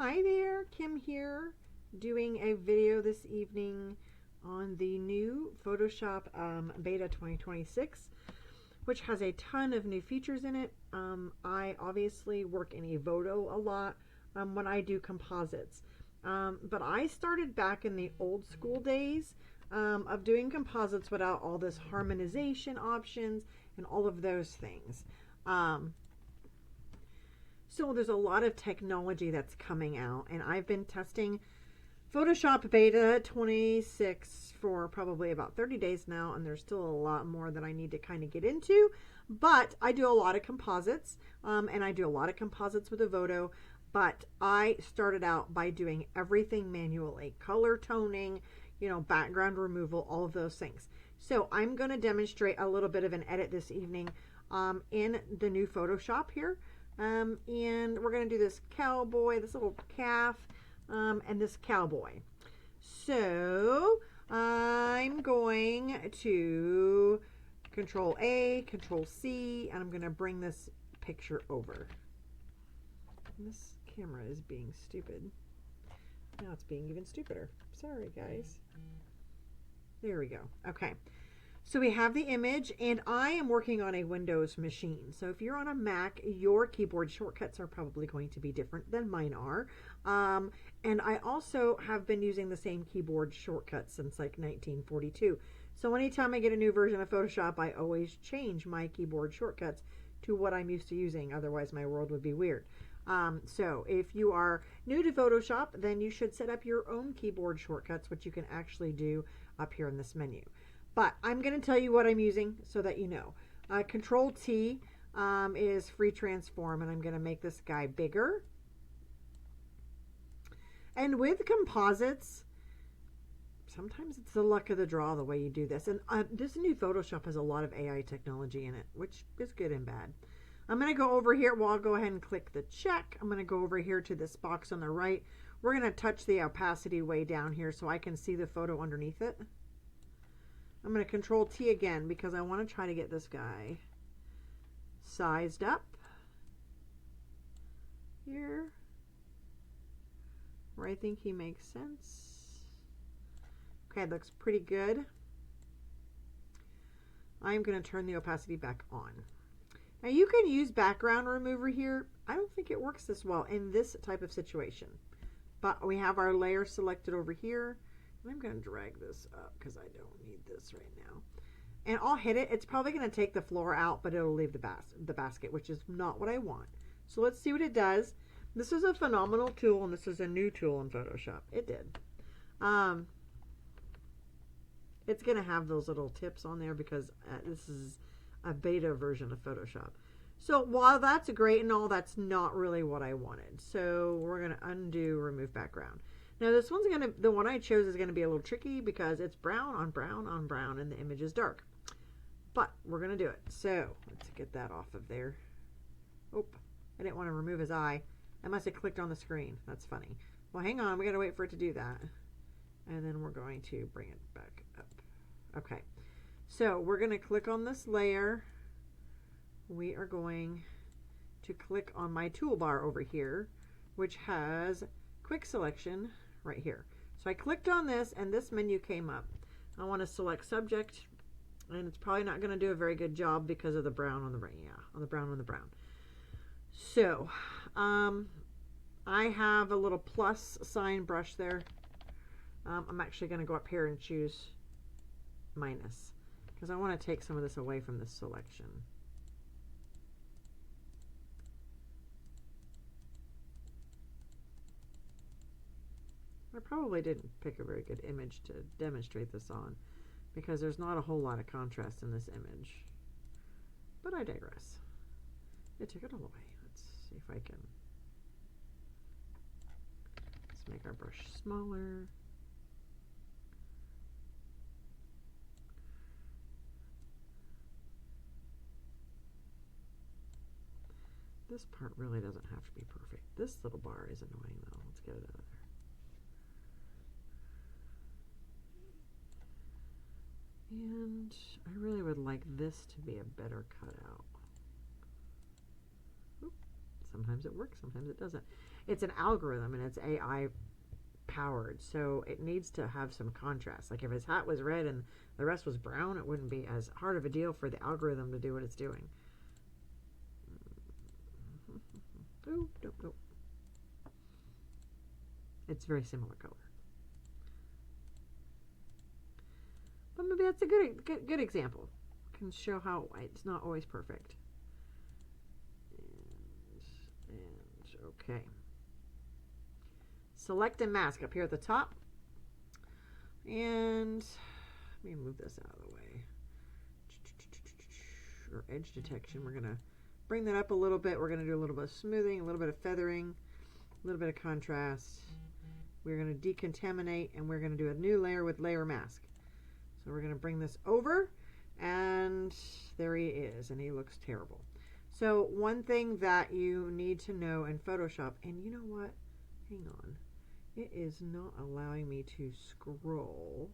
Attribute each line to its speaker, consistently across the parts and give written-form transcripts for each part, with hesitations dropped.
Speaker 1: Hi there, Kim here, doing a video this evening on the new Photoshop Beta 2026, which has a ton of new features in it. I obviously work in Evoto a lot when I do composites, but I started back in the old school days of doing composites without all this harmonization options and all of those things. So there's a lot of technology that's coming out, and I've been testing Photoshop Beta 26 for probably about 30 days now, and there's still a lot more that I need to kind of get into, but I do a lot of composites, and I do a lot of composites with Evoto, but I started out by doing everything manually, color toning, background removal, all of those things. So I'm going to demonstrate a little bit of an edit this evening in the new Photoshop here. And we're going to do this cowboy, this little calf, and this cowboy. So I'm going to Control A, Control C, and I'm going to bring this picture over. And this camera is being stupid. Now it's being even stupider. Sorry, guys. There we go. Okay. So we have the image, and I am working on a Windows machine. So if you're on a Mac, your keyboard shortcuts are probably going to be different than mine are. And I also have been using the same keyboard shortcuts since like 1942. So anytime I get a new version of Photoshop, I always change my keyboard shortcuts to what I'm used to using. Otherwise, my world would be weird. So if you are new to Photoshop, then you should set up your own keyboard shortcuts, which you can actually do up here in this menu. But I'm going to tell you what I'm using so that you know. Control T is free transform, and I'm going to make this guy bigger. And with composites, sometimes it's the luck of the draw the way you do this. And this new Photoshop has a lot of AI technology in it, which is good and bad. I'm going to go over here. Well, I'll go ahead and click the check. I'm going to go over here to this box on the right. We're going to touch the opacity way down here so I can see the photo underneath it. I'm going to Control T again because I want to try to get this guy sized up here where I think he makes sense. Okay, it looks pretty good. I'm going to turn the opacity back on. Now you can use background remover here. I don't think it works this well in this type of situation, but we have our layer selected over here. I'm going to drag this up because I don't need this right now. And I'll hit it. It's probably going to take the floor out, but it'll leave the basket, which is not what I want. So let's see what it does. This is a phenomenal tool, and this is a new tool in Photoshop. It did. It's going to have those little tips on there because this is a beta version of Photoshop. So while that's great and all, that's not really what I wanted. So we're going to undo remove background. Now this one's the one I chose is gonna be a little tricky because it's brown on brown on brown and the image is dark. But we're gonna do it. So let's get that off of there. Oh, I didn't want to remove his eye. I must have clicked on the screen. That's funny. Well, hang on, we gotta wait for it to do that. And then we're going to bring it back up. Okay. So we're gonna click on this layer. We are going to click on my toolbar over here, which has quick selection right here. So I clicked on this and this menu came up. I want to select subject, and it's probably not going to do a very good job because of the brown on the brown. Yeah, on the brown on the brown. So I have a little plus sign brush there. I'm actually going to go up here and choose minus because I want to take some of this away from this selection. I probably didn't pick a very good image to demonstrate this on because there's not a whole lot of contrast in this image. But I digress. It took it all away. Let's see if I can. Let's make our brush smaller. This part really doesn't have to be perfect. This little bar is annoying though. Let's get it out of there. And I really would like this to be a better cutout. Oop, Sometimes it works, sometimes it doesn't. It's an algorithm and it's AI powered, so it needs to have some contrast. Like if his hat was red and the rest was brown, it wouldn't be as hard of a deal for the algorithm to do what it's doing. Oh, nope. It's very similar color. But maybe that's a good example. Can show how it's not always perfect. And okay. Select and mask up here at the top. And let me move this out of the way. Or edge detection. We're going to bring that up a little bit. We're going to do a little bit of smoothing, a little bit of feathering, a little bit of contrast. We're going to decontaminate, and we're going to do a new layer with layer mask. So we're going to bring this over, and there he is, and he looks terrible. So one thing that you need to know in Photoshop, and you know what? Hang on. It is not allowing me to scroll.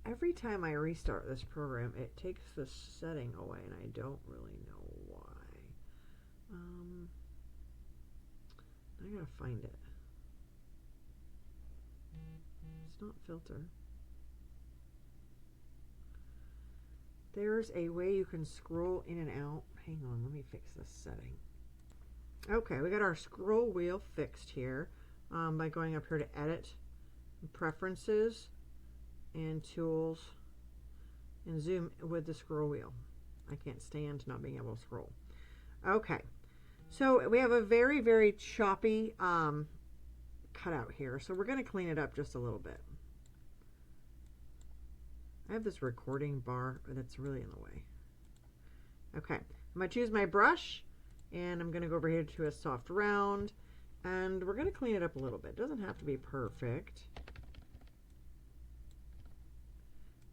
Speaker 1: Every time I restart this program, it takes the setting away, and I don't really know why. I gotta find it. It's not filter. There's a way you can scroll in and out. Hang on, let me fix this setting. Okay, we got our scroll wheel fixed here by going up here to Edit, Preferences, and Tools, and Zoom with the scroll wheel. I can't stand not being able to scroll. Okay, so we have a very, very choppy cutout here, so we're going to clean it up just a little bit. I have this recording bar that's really in the way. Okay, I'm going to choose my brush, and I'm going to go over here to a soft round, and we're going to clean it up a little bit. It doesn't have to be perfect.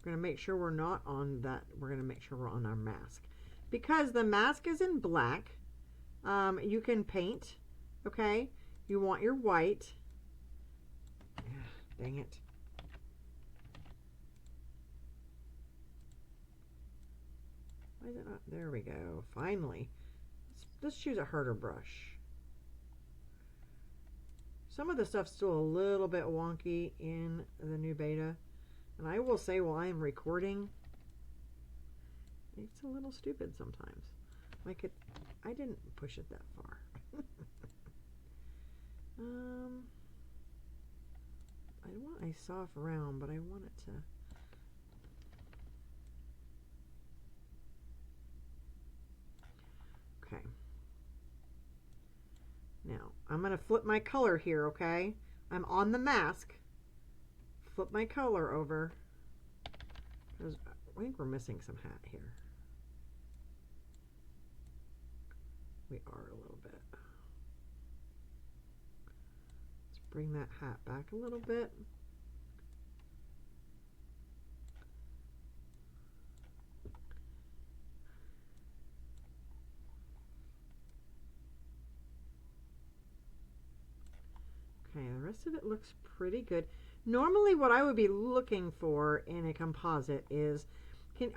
Speaker 1: We're going to make sure we're not on that. We're going to make sure we're on our mask. Because the mask is in black, you can paint, okay? You want your white. Dang it. Why is it not? There we go. Finally. Let's choose a harder brush. Some of the stuff's still a little bit wonky in the new beta. And I will say, while I'm recording, it's a little stupid sometimes. Like I didn't push it that far. I want a soft round, but I want it to. Okay. Now, I'm going to flip my color here, okay? I'm on the mask. Flip my color over. Because I think we're missing some hat here. We are a little bit. Let's bring that hat back a little bit. Okay, the rest of it looks pretty good. Normally what I would be looking for in a composite is, can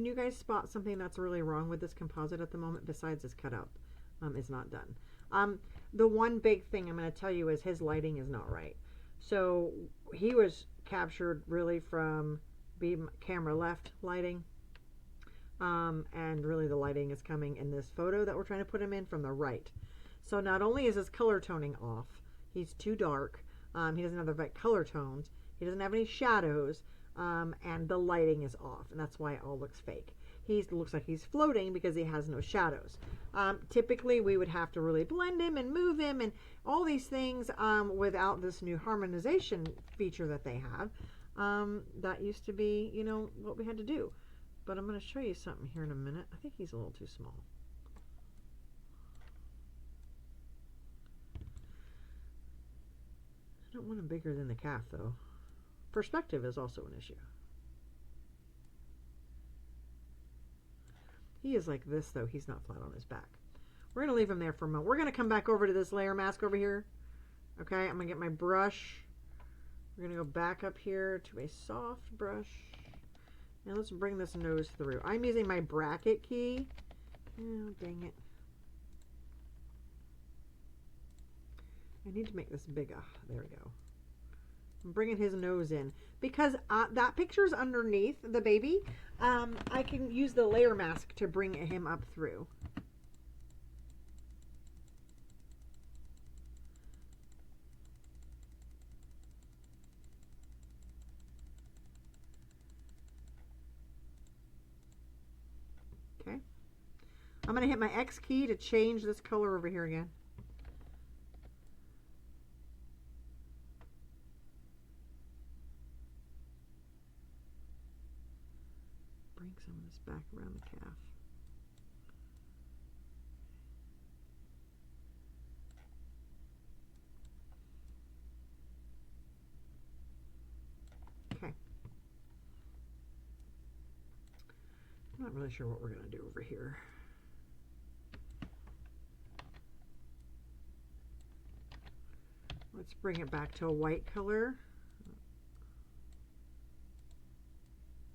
Speaker 1: you guys spot something that's really wrong with this composite at the moment besides this cutout is not done? The one big thing I'm going to tell you is his lighting is not right. So he was captured really from camera left lighting. And really the lighting is coming in this photo that we're trying to put him in from the right. So not only is his color toning off, he's too dark. He doesn't have the right color tones. He doesn't have any shadows. And the lighting is off. And that's why it all looks fake. He looks like he's floating because he has no shadows. Typically, we would have to really blend him and move him and all these things without this new harmonization feature that they have. That used to be, you know, what we had to do. But I'm going to show you something here in a minute. I think he's a little too small. I don't want him bigger than the calf, though. Perspective is also an issue. He is like this, though. He's not flat on his back. We're going to leave him there for a moment. We're going to come back over to this layer mask over here. Okay, I'm going to get my brush. We're going to go back up here to a soft brush. Now let's bring this nose through. I'm using my bracket key. Oh, dang it. I need to make this bigger. There we go. I'm bringing his nose in because that picture's underneath the baby. I can use the layer mask to bring him up through. Okay. I'm going to hit my X key to change this color over here again. Bring some of this back around the calf. Okay. I'm not really sure what we're going to do over here. Let's bring it back to a white color.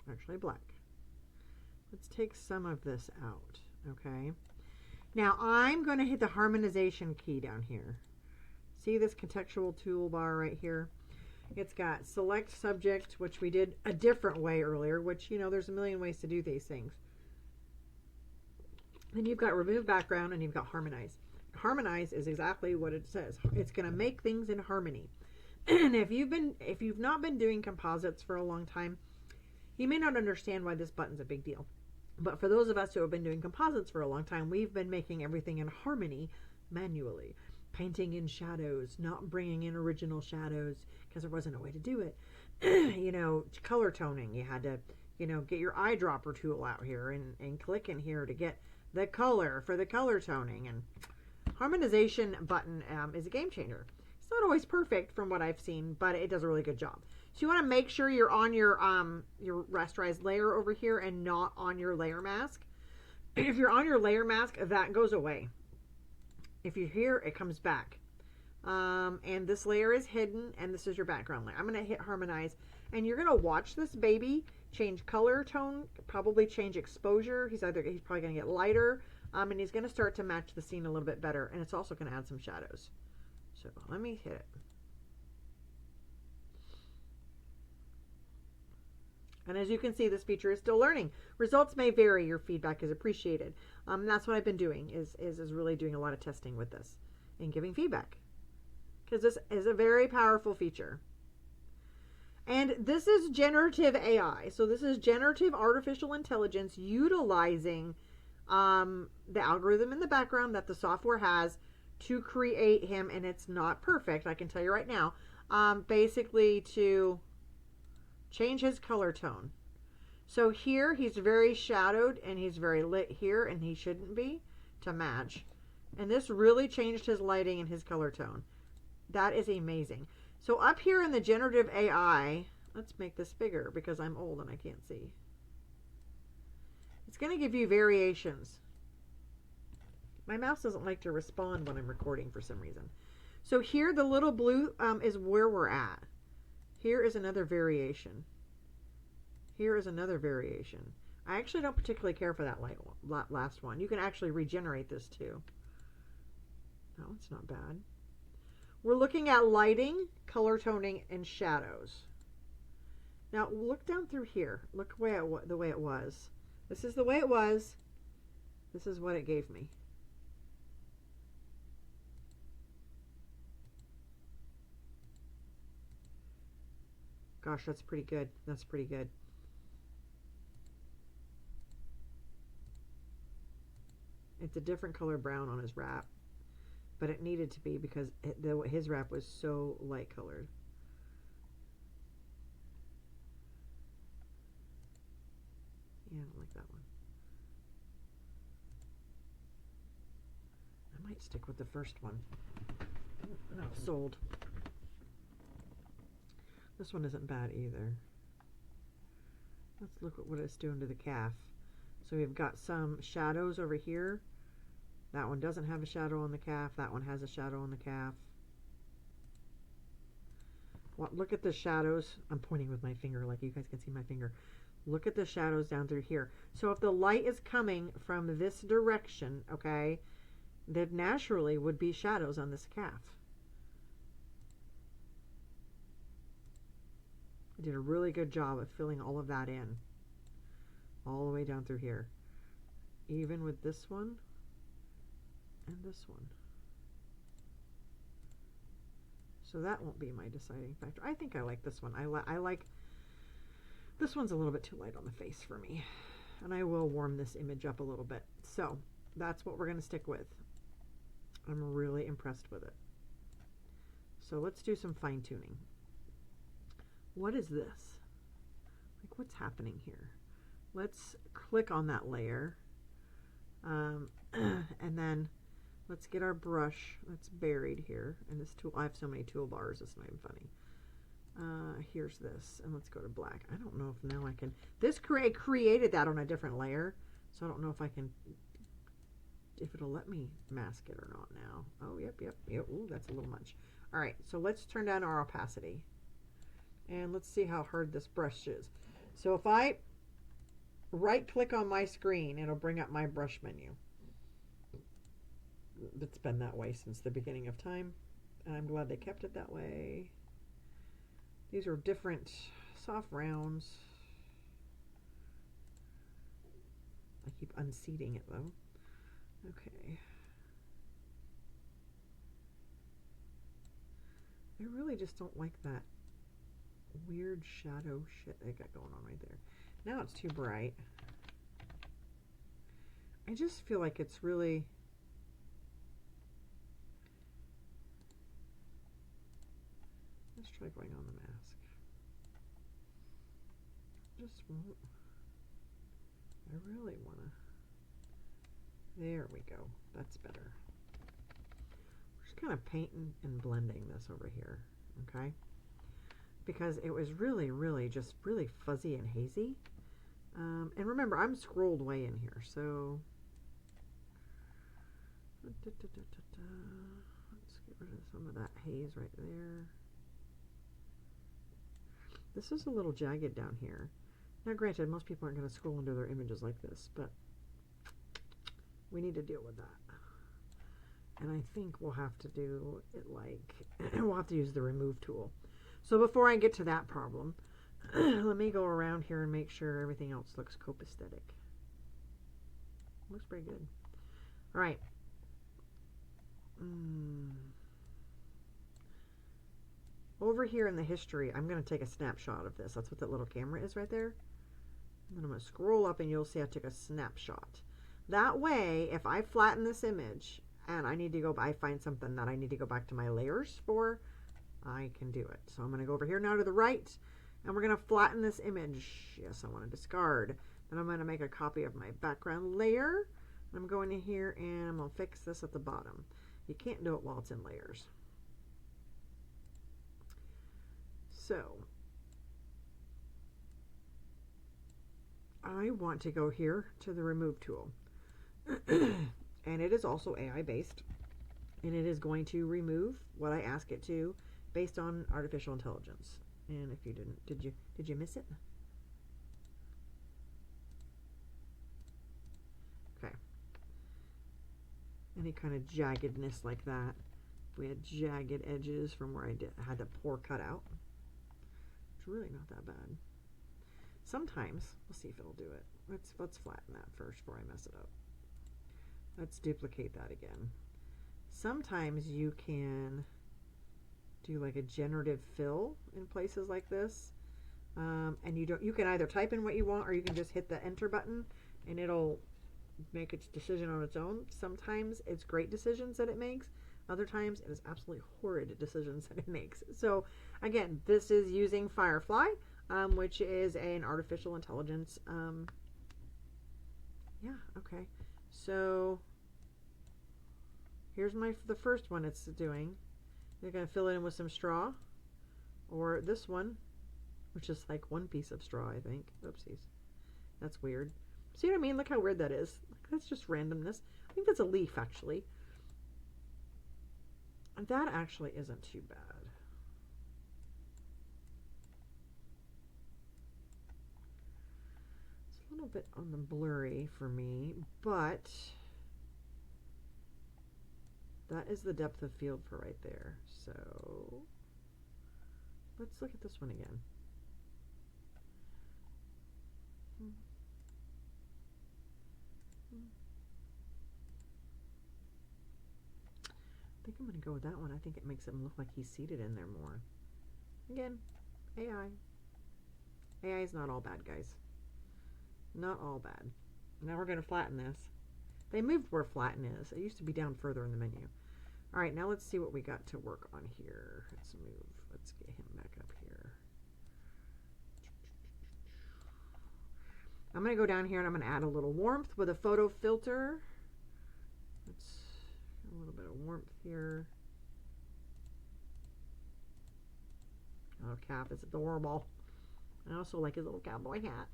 Speaker 1: Actually black. Let's take some of this out, okay? Now I'm going to hit the harmonization key down here. See this contextual toolbar right here? It's got select subject, which we did a different way earlier, which, you know, there's a million ways to do these things. Then you've got remove background and you've got harmonize. Harmonize is exactly what it says. It's going to make things in harmony. And if you've not been doing composites for a long time, you may not understand why this button's a big deal. But for those of us who have been doing composites for a long time, we've been making everything in harmony manually. Painting in shadows, not bringing in original shadows because there wasn't a way to do it. You know, color toning. You had to, you know, get your eyedropper tool out here and click in here to get the color for the color toning. And harmonization button is a game changer. It's not always perfect from what I've seen, but it does a really good job. So you want to make sure you're on your rasterized layer over here and not on your layer mask. If you're on your layer mask, that goes away. If you're here, it comes back. And this layer is hidden, and this is your background layer. I'm going to hit harmonize, and you're going to watch this baby change color tone, probably change exposure. He's probably going to get lighter, and he's going to start to match the scene a little bit better, and it's also going to add some shadows. So let me hit it. And as you can see, this feature is still learning. Results may vary. Your feedback is appreciated. That's what I've been doing, is really doing a lot of testing with this and giving feedback. Because this is a very powerful feature. And this is generative AI. So this is generative artificial intelligence utilizing the algorithm in the background that the software has to create him. And it's not perfect, I can tell you right now. Basically to change his color tone. So here he's very shadowed and he's very lit here, and he shouldn't be, to match. And this really changed his lighting and his color tone. That is amazing. So up here in the generative AI, let's make this bigger because I'm old and I can't see. It's going to give you variations. My mouse doesn't like to respond when I'm recording for some reason. So here the little blue is where we're at. Here is another variation. Here is another variation. I actually don't particularly care for that last one. You can actually regenerate this too. No, it's not bad. We're looking at lighting, color toning, and shadows. Now look down through here. Look the way it was. This is the way it was. This is what it gave me. Gosh, that's pretty good. That's pretty good. It's a different color brown on his wrap, but it needed to be because his wrap was so light colored. Yeah, I don't like that one. I might stick with the first one. No, sold. This one isn't bad either. Let's look at what it's doing to the calf. So we've got some shadows over here. That one doesn't have a shadow on the calf. That one has a shadow on the calf. Well, look at the shadows. I'm pointing with my finger like you guys can see my finger. Look at the shadows down through here. So if the light is coming from this direction, okay, there naturally would be shadows on this calf. I did a really good job of filling all of that in. All the way down through here. Even with this one and this one. So that won't be my deciding factor. I think I like this one. I like, this one's a little bit too light on the face for me. And I will warm this image up a little bit. So that's what we're going to stick with. I'm really impressed with it. So let's do some fine tuning. What is this? Like, what's happening here? Let's click on that layer. And then let's get our brush that's buried here. And this tool, I have so many toolbars, it's not even funny. Here's this, and let's go to black. I don't know if now I can, this created that on a different layer. So I don't know if I can, if it'll let me mask it or not now. Oh, yep. Ooh, that's a little much. All right, so let's turn down our opacity. And let's see how hard this brush is. So if I right click on my screen, it'll bring up my brush menu. It's been that way since the beginning of time, and I'm glad they kept it that way. These are different soft rounds. I keep unseating it though. Okay. I really just don't like that weird shadow shit they got going on right there. Now it's too bright. I just feel like it's really, let's try going on the mask. Just won't. I really want to. There we go. That's better. We're just kind of painting and blending this over here. Okay. Because it was really, really just really fuzzy and hazy. And remember, I'm scrolled way in here, so let's get rid of some of that haze right there. This is a little jagged down here. Now, granted, most people aren't going to scroll under their images like this, but we need to deal with that. And I think we'll have to do it like, we'll have to use the remove tool. So before I get to that problem, let me go around here and make sure everything else looks copacetic. Looks pretty good. All right. Over here in the history, I'm going to take a snapshot of this. That's what that little camera is right there. And then I'm going to scroll up and you'll see I took a snapshot. That way, if I flatten this image and I need to go, I find something that I need to go back to my layers for, I can do it. So I'm going to go over here now to the right, and we're going to flatten this image. Yes, I want to discard. Then I'm going to make a copy of my background layer. And I'm going in here and I'm going to fix this at the bottom. You can't do it while it's in layers. So I want to go here to the remove tool. And it is also AI based. And it is going to remove what I ask it to based on artificial intelligence. And if you didn't, did you miss it? Okay. Any kind of jaggedness like that. If we had jagged edges from where I had the pour cut out, it's really not that bad. Sometimes, we'll see if it'll do it. Let's flatten that first before I mess it up. Let's duplicate that again. Sometimes you can do like a generative fill in places like this, and you can either type in what you want or you can just hit the enter button and it'll make its decision on its own. Sometimes it's great decisions that it makes, other times it is absolutely horrid decisions that it makes. So again, this is using Firefly, which is an artificial intelligence. Yeah, okay, so here's the first one it's doing. You're going to fill it in with some straw, or this one, which is like one piece of straw, I think. Oopsies. That's weird. See what I mean? Look how weird that is. That's just randomness. I think that's a leaf, actually. And that actually isn't too bad. little bit on the blurry for me, but that is the depth of field for right there. So let's look at this one again. I think I'm going to go with that one. I think it makes him look like he's seated in there more. Again, AI. AI is not all bad, guys. Not all bad. Now we're going to flatten this. They moved where flatten is. It used to be down further in the menu. All right, now let's see what we got to work on here. Let's move. Let's get him back up here. I'm going to go down here and I'm going to add a little warmth with a photo filter. Let's a little bit of warmth here. Oh, Cap is adorable. I also like his little cowboy hat.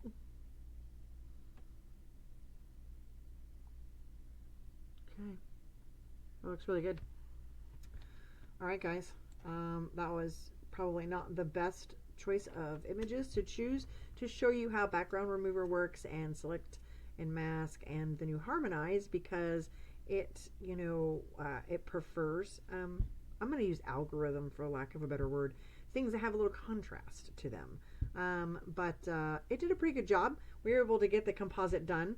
Speaker 1: Okay. That looks really good. All right, guys. That was probably not the best choice of images to choose to show you how background remover works and select and mask and the new Harmonize, because it, you know, it prefers, I'm going to use algorithm for lack of a better word, things that have a little contrast to them. But it did a pretty good job. We were able to get the composite done.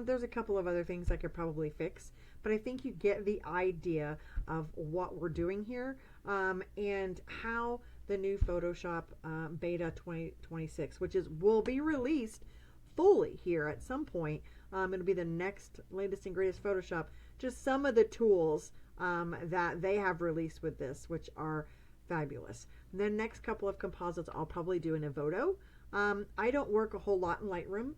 Speaker 1: There's a couple of other things I could probably fix, but I think you get the idea of what we're doing here, and how the new Photoshop Beta 2026, which will be released fully here at some point. It'll be the next latest and greatest Photoshop. Just some of the tools that they have released with this, which are fabulous. The next couple of composites I'll probably do in a photo. I don't work a whole lot in Lightroom.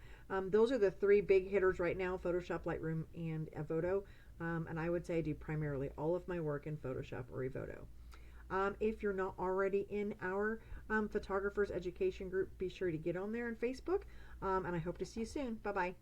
Speaker 1: Those are the three big hitters right now: Photoshop, Lightroom, and Evoto. And I would say I do primarily all of my work in Photoshop or Evoto. If you're not already in our photographers education group, be sure to get on there on Facebook. And I hope to see you soon. Bye-bye.